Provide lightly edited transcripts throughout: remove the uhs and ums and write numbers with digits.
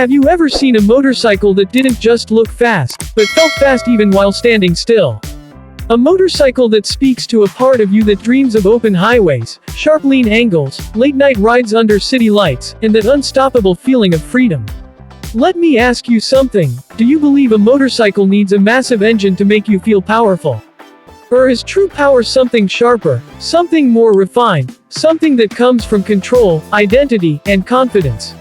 Have you ever seen a motorcycle that didn't just look fast, but felt fast even while standing still? A motorcycle that speaks to a part of you that dreams of open highways, sharp lean angles, late-night rides under city lights, and that unstoppable feeling of freedom. Let me ask you something, do you believe a motorcycle needs a massive engine to make you feel powerful? Or is true power something sharper, something more refined, something that comes from control, identity, and confidence?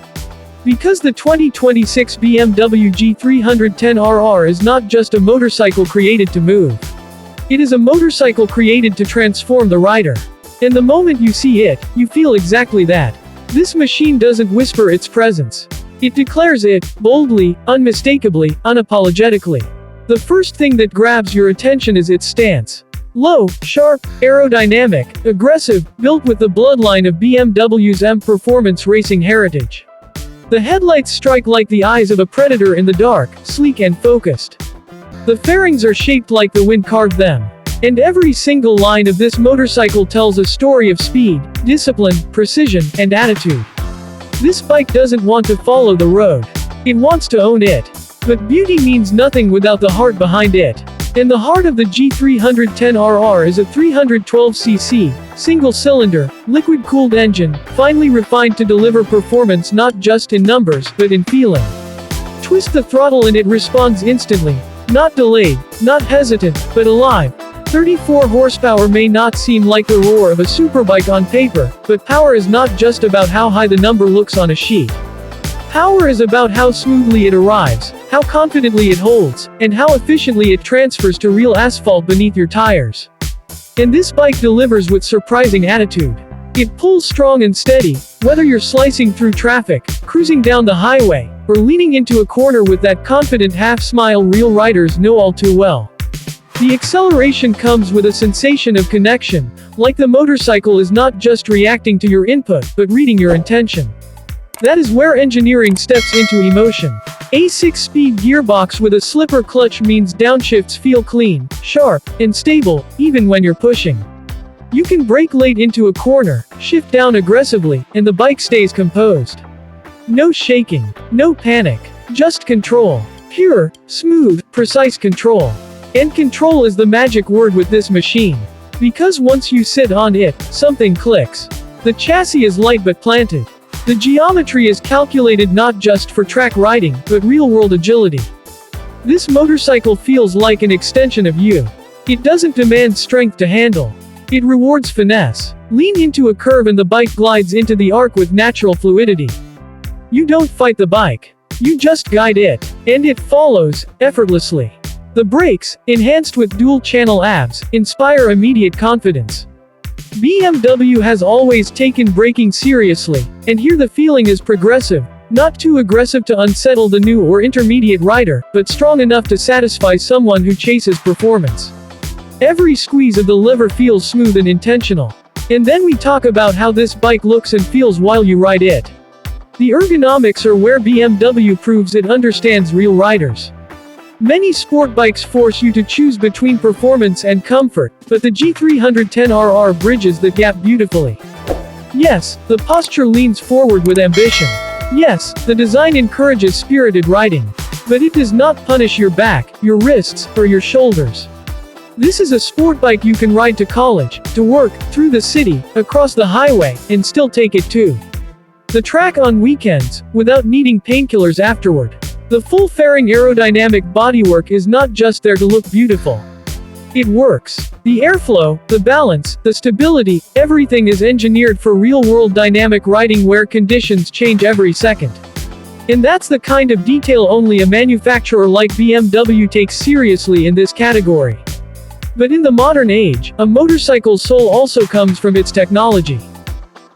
Because the 2026 BMW G310RR is not just a motorcycle created to move. It is a motorcycle created to transform the rider. And the moment you see it, you feel exactly that. This machine doesn't whisper its presence. It declares it, boldly, unmistakably, unapologetically. The first thing that grabs your attention is its stance. Low, sharp, aerodynamic, aggressive, built with the bloodline of BMW's M performance racing heritage. The headlights strike like the eyes of a predator in the dark, sleek and focused. The fairings are shaped like the wind carved them. And every single line of this motorcycle tells a story of speed, discipline, precision, and attitude. This bike doesn't want to follow the road. It wants to own it. But beauty means nothing without the heart behind it. And the heart of the G310RR is a 312cc, single-cylinder, liquid-cooled engine, finely refined to deliver performance not just in numbers, but in feeling. Twist the throttle and it responds instantly. Not delayed, not hesitant, but alive. 34 horsepower may not seem like the roar of a superbike on paper, but power is not just about how high the number looks on a sheet. Power is about how smoothly it arrives, how confidently it holds, and how efficiently it transfers to real asphalt beneath your tires. And this bike delivers with surprising attitude. It pulls strong and steady, whether you're slicing through traffic, cruising down the highway, or leaning into a corner with that confident half-smile real riders know all too well. The acceleration comes with a sensation of connection, like the motorcycle is not just reacting to your input, but reading your intention. That is where engineering steps into emotion. A 6-speed gearbox with a slipper clutch means downshifts feel clean, sharp, and stable, even when you're pushing. You can brake late into a corner, shift down aggressively, and the bike stays composed. No shaking, no panic, just control. Pure, smooth, precise control. And control is the magic word with this machine. Because once you sit on it, something clicks. The chassis is light but planted. The geometry is calculated not just for track riding, but real-world agility. This motorcycle feels like an extension of you. It doesn't demand strength to handle. It rewards finesse. Lean into a curve and the bike glides into the arc with natural fluidity. You don't fight the bike. You just guide it. And it follows, effortlessly. The brakes, enhanced with dual-channel ABS, inspire immediate confidence. BMW has always taken braking seriously, and here the feeling is progressive, not too aggressive to unsettle the new or intermediate rider, but strong enough to satisfy someone who chases performance. Every squeeze of the lever feels smooth and intentional. And then we talk about how this bike looks and feels while you ride it. The ergonomics are where BMW proves it understands real riders. Many sport bikes force you to choose between performance and comfort, but the G310RR bridges the gap beautifully. Yes, the posture leans forward with ambition. Yes, the design encourages spirited riding. But it does not punish your back, your wrists, or your shoulders. This is a sport bike you can ride to college, to work, through the city, across the highway, and still take it to the track on weekends, without needing painkillers afterward. The full fairing aerodynamic bodywork is not just there to look beautiful. It works. The airflow, the balance, the stability, everything is engineered for real-world dynamic riding where conditions change every second. And that's the kind of detail only a manufacturer like BMW takes seriously in this category. But in the modern age, a motorcycle's soul also comes from its technology.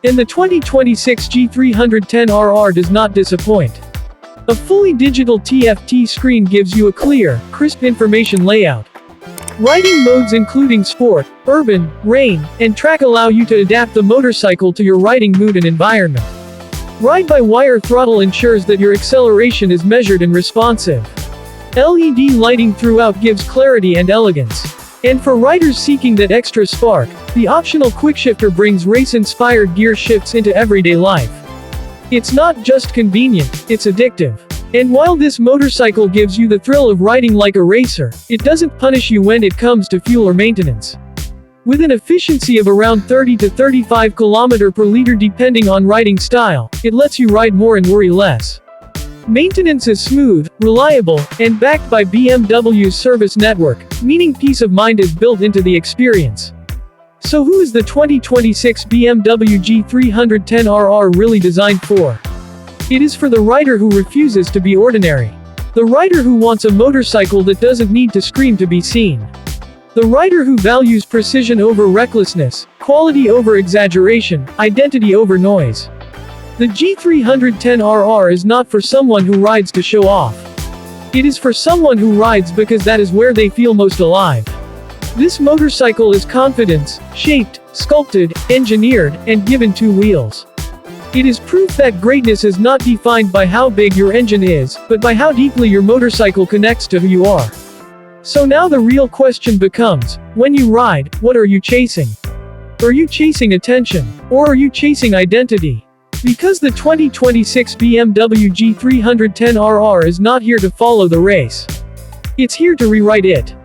And the 2026 G310RR does not disappoint. A fully digital TFT screen gives you a clear, crisp information layout. Riding modes including sport, urban, rain, and track allow you to adapt the motorcycle to your riding mood and environment. Ride-by-wire throttle ensures that your acceleration is measured and responsive. LED lighting throughout gives clarity and elegance. And for riders seeking that extra spark, the optional quickshifter brings race-inspired gear shifts into everyday life. It's not just convenient, it's addictive. And while this motorcycle gives you the thrill of riding like a racer, it doesn't punish you when it comes to fuel or maintenance. With an efficiency of around 30 to 35 km per liter depending on riding style, it lets you ride more and worry less. Maintenance is smooth, reliable, and backed by BMW's service network, meaning peace of mind is built into the experience. So who is the 2026 BMW G310RR really designed for? It is for the rider who refuses to be ordinary. The rider who wants a motorcycle that doesn't need to scream to be seen. The rider who values precision over recklessness, quality over exaggeration, identity over noise. The G310RR is not for someone who rides to show off. It is for someone who rides because that is where they feel most alive. This motorcycle is confidence, shaped, sculpted, engineered, and given two wheels. It is proof that greatness is not defined by how big your engine is, but by how deeply your motorcycle connects to who you are. So now the real question becomes, when you ride, what are you chasing? Are you chasing attention? Or are you chasing identity? Because the 2026 BMW G310RR is not here to follow the race. It's here to rewrite it.